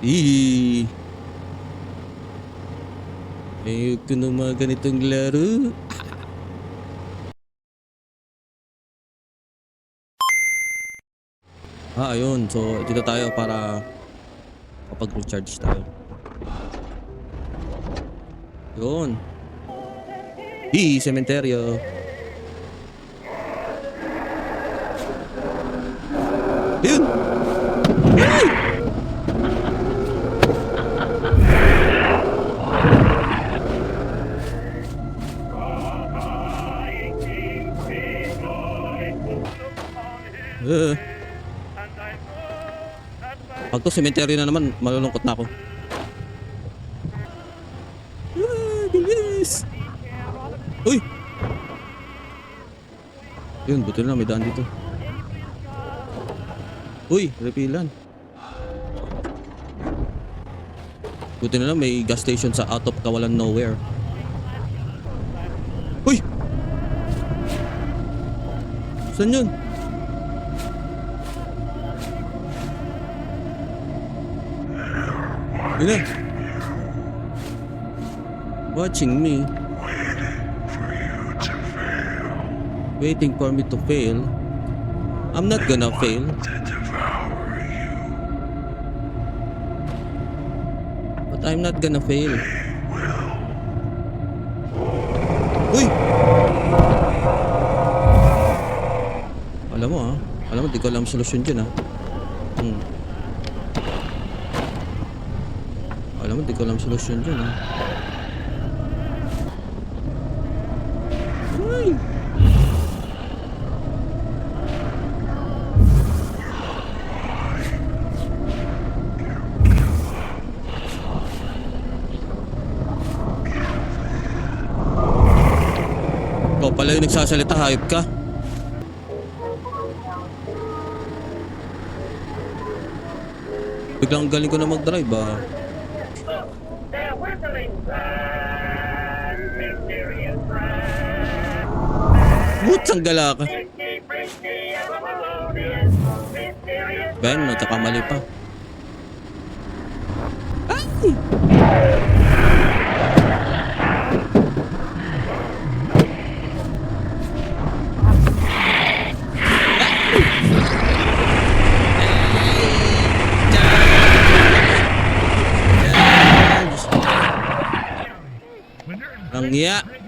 Ih. Ayoko ng mga ganitong laro. Ayun. So, dito tayo para kapag-recharge tayo. Yun. Sementeryo. Yun. Ay! Pag to sementeryo na naman, malulungkot na ako. Bilis! Uy! Yun, buti na may daan dito. Uy, repilan. Buti na lang may gas station sa out of kawalan nowhere. Uy! Saan yun? Yun na. Watching me. Waiting for me to fail. I'm not gonna fail. But I'm not gonna fail. Uy! Alam mo, di ko alam solusyon dyan Alam mo, di ko alam solusyon dyan Uy! Ikaw pala yung nagsasalita, hayop ka. Biglang galing ko na mag-drive Butsang gala ka. Ben, nagkakamali pa. Ay! Ang iya.